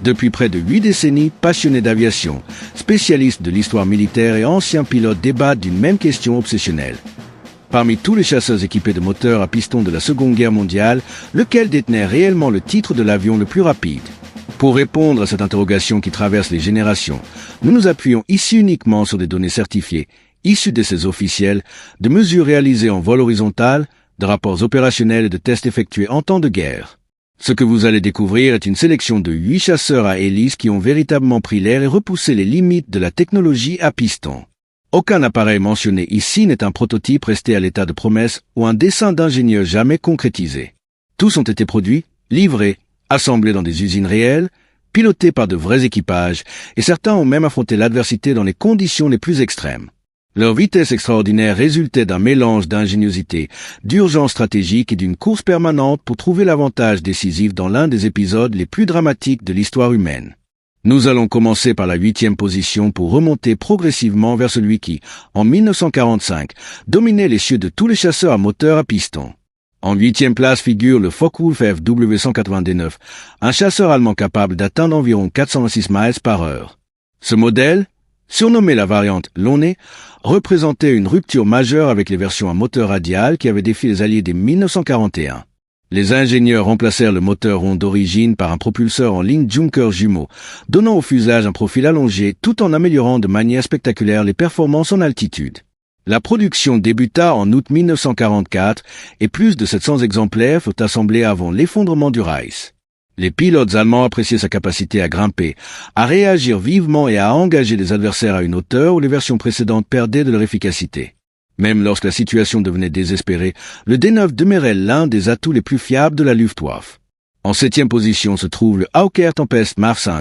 Depuis près de 8 décennies, passionnés d'aviation, spécialistes de l'histoire militaire et anciens pilotes débattent d'une même question obsessionnelle. Parmi tous les chasseurs équipés de moteurs à piston de la Seconde Guerre mondiale, lequel détenait réellement le titre de l'avion le plus rapide? Pour répondre à cette interrogation qui traverse les générations, nous nous appuyons ici uniquement sur des données certifiées, issues d'essais officiels, de mesures réalisées en vol horizontal, de rapports opérationnels et de tests effectués en temps de guerre. Ce que vous allez découvrir est une sélection de 8 chasseurs à hélice qui ont véritablement pris l'air et repoussé les limites de la technologie à piston. Aucun appareil mentionné ici n'est un prototype resté à l'état de promesse ou un dessin d'ingénieur jamais concrétisé. Tous ont été produits, livrés, assemblés dans des usines réelles, pilotés par de vrais équipages, et certains ont même affronté l'adversité dans les conditions les plus extrêmes. Leur vitesse extraordinaire résultait d'un mélange d'ingéniosité, d'urgence stratégique et d'une course permanente pour trouver l'avantage décisif dans l'un des épisodes les plus dramatiques de l'histoire humaine. Nous allons commencer par la 8e position pour remonter progressivement vers celui qui, en 1945, dominait les cieux de tous les chasseurs à moteur à piston. En 8e place figure le Focke-Wulf FW-189, un chasseur allemand capable d'atteindre environ 406 miles par heure. Ce modèle, surnommé la variante Launay, représentait une rupture majeure avec les versions à moteur radial qui avaient défié les Alliés dès 1941. Les ingénieurs remplacèrent le moteur rond d'origine par un propulseur en ligne Junker jumeau, donnant au fuselage un profil allongé tout en améliorant de manière spectaculaire les performances en altitude. La production débuta en août 1944 et plus de 700 exemplaires furent assemblés avant l'effondrement du Reich. Les pilotes allemands appréciaient sa capacité à grimper, à réagir vivement et à engager les adversaires à une hauteur où les versions précédentes perdaient de leur efficacité. Même lorsque la situation devenait désespérée, le D9 demeurait l'un des atouts les plus fiables de la Luftwaffe. En 7e position se trouve le Hawker Tempest Mark V,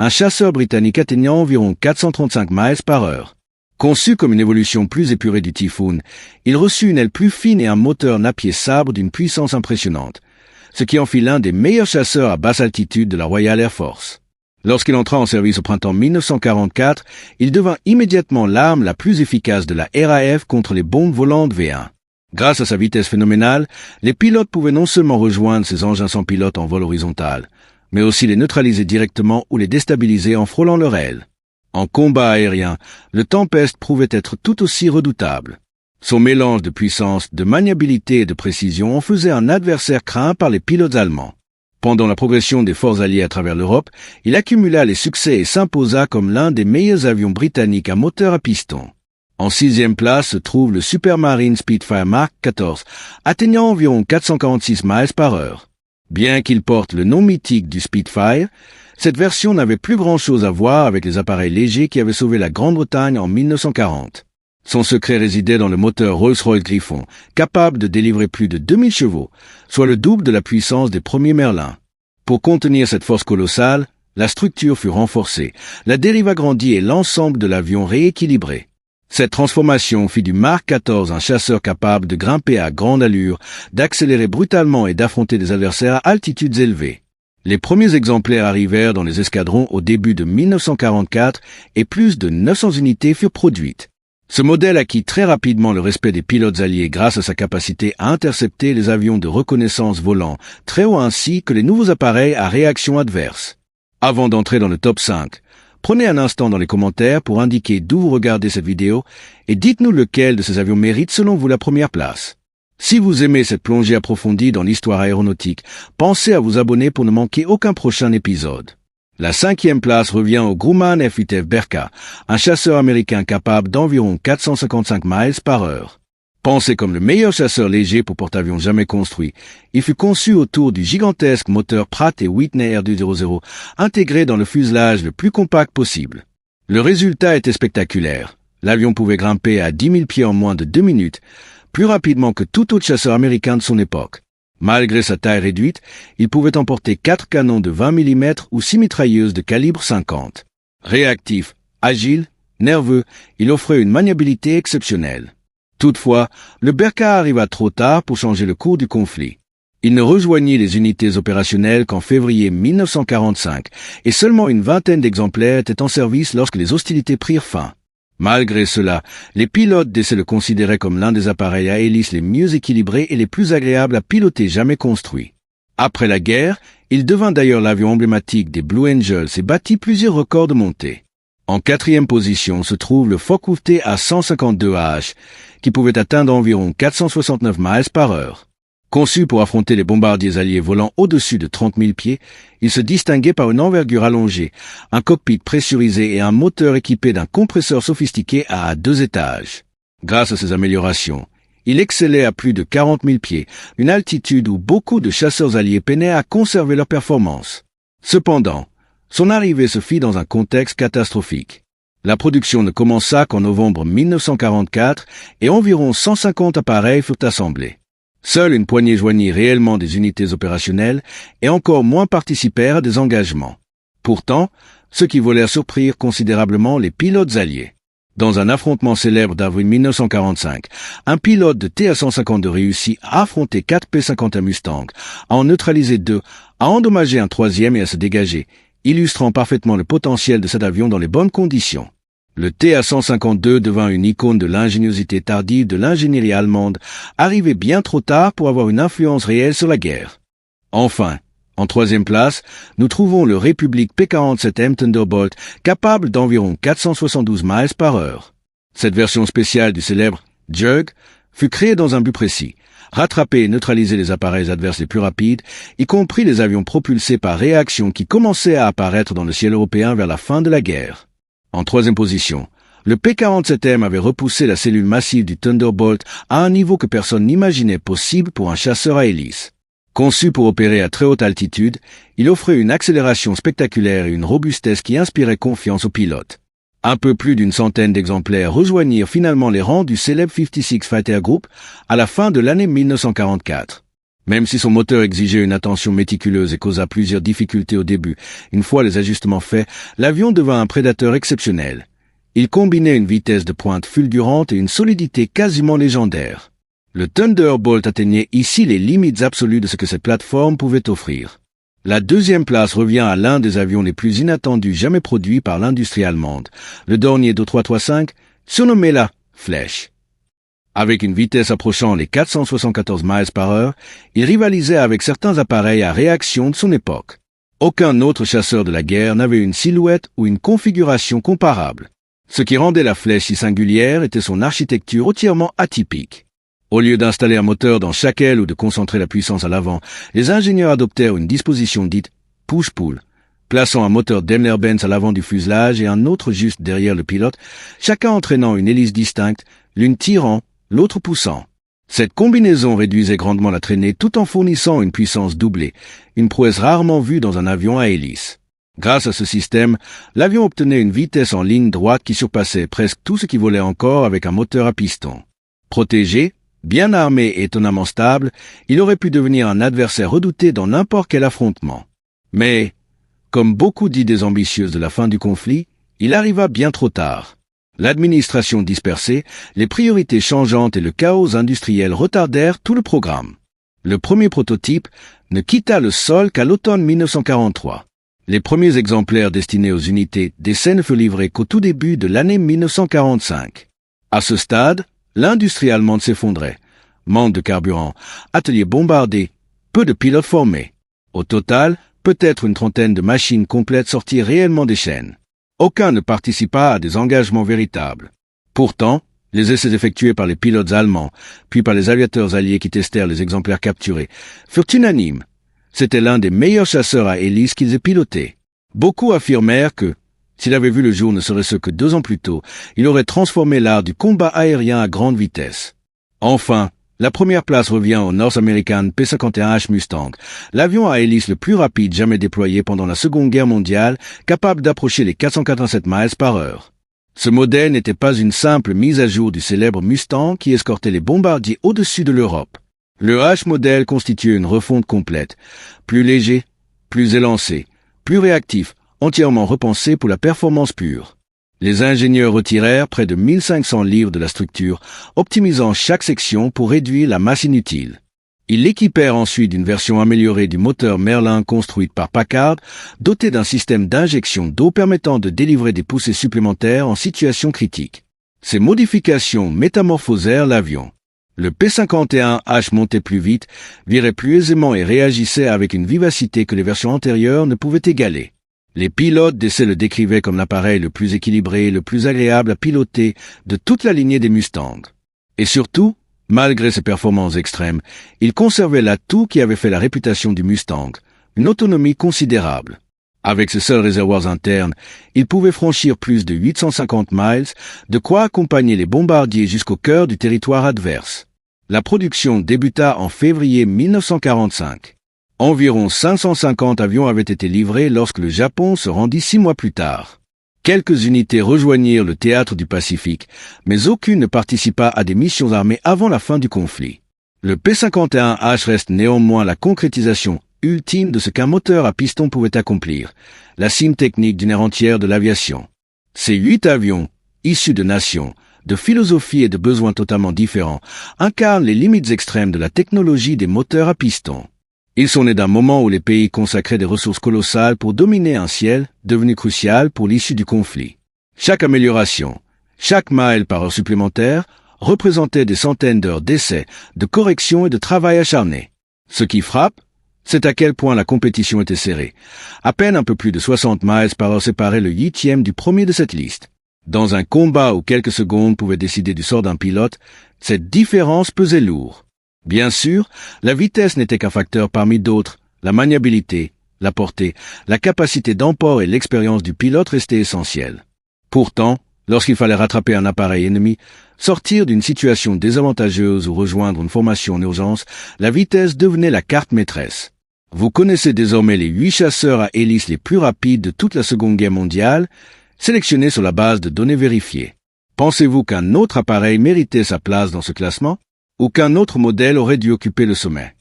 un chasseur britannique atteignant environ 435 miles par heure. Conçu comme une évolution plus épurée du Typhoon, il reçut une aile plus fine et un moteur napier sabre d'une puissance impressionnante, ce qui en fit l'un des meilleurs chasseurs à basse altitude de la Royal Air Force. Lorsqu'il entra en service au printemps 1944, il devint immédiatement l'arme la plus efficace de la RAF contre les bombes volantes V1. Grâce à sa vitesse phénoménale, les pilotes pouvaient non seulement rejoindre ces engins sans pilote en vol horizontal, mais aussi les neutraliser directement ou les déstabiliser en frôlant leur aile. En combat aérien, le Tempest prouvait être tout aussi redoutable. Son mélange de puissance, de maniabilité et de précision en faisait un adversaire craint par les pilotes allemands. Pendant la progression des forces alliées à travers l'Europe, il accumula les succès et s'imposa comme l'un des meilleurs avions britanniques à moteur à piston. En 6e place se trouve le Supermarine Spitfire Mark XIV, atteignant environ 446 miles par heure. Bien qu'il porte le nom mythique du Spitfire, cette version n'avait plus grand-chose à voir avec les appareils légers qui avaient sauvé la Grande-Bretagne en 1940. Son secret résidait dans le moteur Rolls-Royce Griffon, capable de délivrer plus de 2000 chevaux, soit le double de la puissance des premiers Merlin. Pour contenir cette force colossale, la structure fut renforcée, la dérive agrandie et l'ensemble de l'avion rééquilibré. Cette transformation fit du Mark XIV un chasseur capable de grimper à grande allure, d'accélérer brutalement et d'affronter des adversaires à altitudes élevées. Les premiers exemplaires arrivèrent dans les escadrons au début de 1944 et plus de 900 unités furent produites. Ce modèle acquit très rapidement le respect des pilotes alliés grâce à sa capacité à intercepter les avions de reconnaissance volant, très haut ainsi que les nouveaux appareils à réaction adverse. Avant d'entrer dans le top 5, prenez un instant dans les commentaires pour indiquer d'où vous regardez cette vidéo et dites-nous lequel de ces avions mérite selon vous la première place. Si vous aimez cette plongée approfondie dans l'histoire aéronautique, pensez à vous abonner pour ne manquer aucun prochain épisode. La 5e place revient au Grumman F-8F Berka, un chasseur américain capable d'environ 455 miles par heure. Pensé comme le meilleur chasseur léger pour porte-avions jamais construit, il fut conçu autour du gigantesque moteur Pratt & Whitney R200, intégré dans le fuselage le plus compact possible. Le résultat était spectaculaire. L'avion pouvait grimper à 10 000 pieds en moins de 2 minutes, plus rapidement que tout autre chasseur américain de son époque. Malgré sa taille réduite, il pouvait emporter 4 canons de 20 mm ou 6 mitrailleuses de calibre 50. Réactif, agile, nerveux, il offrait une maniabilité exceptionnelle. Toutefois, le Berka arriva trop tard pour changer le cours du conflit. Il ne rejoignit les unités opérationnelles qu'en février 1945, et seulement une vingtaine d'exemplaires étaient en service lorsque les hostilités prirent fin. Malgré cela, les pilotes d'essai le considéraient comme l'un des appareils à hélice les mieux équilibrés et les plus agréables à piloter jamais construits. Après la guerre, Il devint d'ailleurs l'avion emblématique des Blue Angels et battit plusieurs records de montée. En 4e position se trouve le Focke-Wulf TA-152H, qui pouvait atteindre environ 469 miles par heure. Conçu pour affronter les bombardiers alliés volant au-dessus de 30 000 pieds, il se distinguait par une envergure allongée, un cockpit pressurisé et un moteur équipé d'un compresseur sophistiqué à 2 étages. Grâce à ces améliorations, il excellait à plus de 40 000 pieds, une altitude où beaucoup de chasseurs alliés peinaient à conserver leur performance. Cependant, son arrivée se fit dans un contexte catastrophique. La production ne commença qu'en novembre 1944 et environ 150 appareils furent assemblés. Seule une poignée joignit réellement des unités opérationnelles et encore moins participèrent à des engagements. Pourtant, ceux qui volèrent surprirent considérablement les pilotes alliés. Dans un affrontement célèbre d'avril 1945, un pilote de TA-152 réussit à affronter 4 P-51 Mustang, à en neutraliser 2, à endommager un 3e et à se dégager, illustrant parfaitement le potentiel de cet avion dans les bonnes conditions. Le TA-152 devint une icône de l'ingéniosité tardive de l'ingénierie allemande, arrivée bien trop tard pour avoir une influence réelle sur la guerre. Enfin, en 3e place, nous trouvons le Republic P-47M Thunderbolt, capable d'environ 472 miles par heure. Cette version spéciale du célèbre Jug fut créée dans un but précis, rattraper et neutraliser les appareils adverses les plus rapides, y compris les avions propulsés par réaction qui commençaient à apparaître dans le ciel européen vers la fin de la guerre. En 3e position, le P-47M avait repoussé la cellule massive du Thunderbolt à un niveau que personne n'imaginait possible pour un chasseur à hélice. Conçu pour opérer à très haute altitude, il offrait une accélération spectaculaire et une robustesse qui inspirait confiance aux pilotes. Un peu plus d'une centaine d'exemplaires rejoignirent finalement les rangs du célèbre 56 Fighter Group à la fin de l'année 1944. Même si son moteur exigeait une attention méticuleuse et causa plusieurs difficultés au début, une fois les ajustements faits, l'avion devint un prédateur exceptionnel. Il combinait une vitesse de pointe fulgurante et une solidité quasiment légendaire. Le Thunderbolt atteignait ici les limites absolues de ce que cette plateforme pouvait offrir. La 2e place revient à l'un des avions les plus inattendus jamais produits par l'industrie allemande, le Dornier Do-335, surnommé la Flèche. Avec une vitesse approchant les 474 miles par heure, il rivalisait avec certains appareils à réaction de son époque. Aucun autre chasseur de la guerre n'avait une silhouette ou une configuration comparable. Ce qui rendait la Flèche si singulière était son architecture entièrement atypique. Au lieu d'installer un moteur dans chaque aile ou de concentrer la puissance à l'avant, les ingénieurs adoptèrent une disposition dite push-pull, plaçant un moteur Daimler-Benz à l'avant du fuselage et un autre juste derrière le pilote, chacun entraînant une hélice distincte, l'une tirant, l'autre poussant. Cette combinaison réduisait grandement la traînée tout en fournissant une puissance doublée, une prouesse rarement vue dans un avion à hélice. Grâce à ce système, l'avion obtenait une vitesse en ligne droite qui surpassait presque tout ce qui volait encore avec un moteur à piston. Protégé, bien armé et étonnamment stable, il aurait pu devenir un adversaire redouté dans n'importe quel affrontement. Mais, comme beaucoup d'idées ambitieuses de la fin du conflit, il arriva bien trop tard. L'administration dispersée, les priorités changeantes et le chaos industriel retardèrent tout le programme. Le premier prototype ne quitta le sol qu'à l'automne 1943. Les premiers exemplaires destinés aux unités d'essai ne furent livrés qu'au tout début de l'année 1945. À ce stade, l'industrie allemande s'effondrait. Manque de carburant, ateliers bombardés, peu de pilotes formés. Au total, peut-être une trentaine de machines complètes sortirent réellement des chaînes. Aucun ne participa à des engagements véritables. Pourtant, les essais effectués par les pilotes allemands, puis par les aviateurs alliés qui testèrent les exemplaires capturés, furent unanimes. C'était l'un des meilleurs chasseurs à hélice qu'ils aient piloté. Beaucoup affirmèrent que, s'il avait vu le jour ne serait-ce que 2 ans plus tôt, il aurait transformé l'art du combat aérien à grande vitesse. Enfin, la première place revient au North American P-51H Mustang, l'avion à hélice le plus rapide jamais déployé pendant la Seconde Guerre mondiale, capable d'approcher les 487 miles par heure. Ce modèle n'était pas une simple mise à jour du célèbre Mustang qui escortait les bombardiers au-dessus de l'Europe. Le H-modèle constituait une refonte complète, plus léger, plus élancé, plus réactif, entièrement repensé pour la performance pure. Les ingénieurs retirèrent près de 1500 livres de la structure, optimisant chaque section pour réduire la masse inutile. Ils l'équipèrent ensuite d'une version améliorée du moteur Merlin construite par Packard, dotée d'un système d'injection d'eau permettant de délivrer des poussées supplémentaires en situation critique. Ces modifications métamorphosèrent l'avion. Le P-51H montait plus vite, virait plus aisément et réagissait avec une vivacité que les versions antérieures ne pouvaient égaler. Les pilotes d'essai le décrivaient comme l'appareil le plus équilibré, le plus agréable à piloter de toute la lignée des Mustangs. Et surtout, malgré ses performances extrêmes, il conservait l'atout qui avait fait la réputation du Mustang, une autonomie considérable. Avec ses seuls réservoirs internes, il pouvait franchir plus de 850 miles, de quoi accompagner les bombardiers jusqu'au cœur du territoire adverse. La production débuta en février 1945. Environ 550 avions avaient été livrés lorsque le Japon se rendit 6 mois plus tard. Quelques unités rejoignirent le théâtre du Pacifique, mais aucune ne participa à des missions armées avant la fin du conflit. Le P-51H reste néanmoins la concrétisation ultime de ce qu'un moteur à piston pouvait accomplir, la cime technique d'une ère entière de l'aviation. Ces 8 avions, issus de nations, de philosophies et de besoins totalement différents, incarnent les limites extrêmes de la technologie des moteurs à piston. Ils sont nés d'un moment où les pays consacraient des ressources colossales pour dominer un ciel devenu crucial pour l'issue du conflit. Chaque amélioration, chaque mile par heure supplémentaire, représentait des centaines d'heures d'essais, de corrections et de travail acharné. Ce qui frappe, c'est à quel point la compétition était serrée. À peine un peu plus de 60 miles par heure séparaient le 8e du premier de cette liste. Dans un combat où quelques secondes pouvaient décider du sort d'un pilote, cette différence pesait lourd. Bien sûr, la vitesse n'était qu'un facteur parmi d'autres. La maniabilité, la portée, la capacité d'emport et l'expérience du pilote restaient essentielles. Pourtant, lorsqu'il fallait rattraper un appareil ennemi, sortir d'une situation désavantageuse ou rejoindre une formation en urgence, la vitesse devenait la carte maîtresse. Vous connaissez désormais les 8 chasseurs à hélice les plus rapides de toute la Seconde Guerre mondiale, sélectionnés sur la base de données vérifiées. Pensez-vous qu'un autre appareil méritait sa place dans ce classement ? Ou qu'un autre modèle aurait dû occuper le sommet?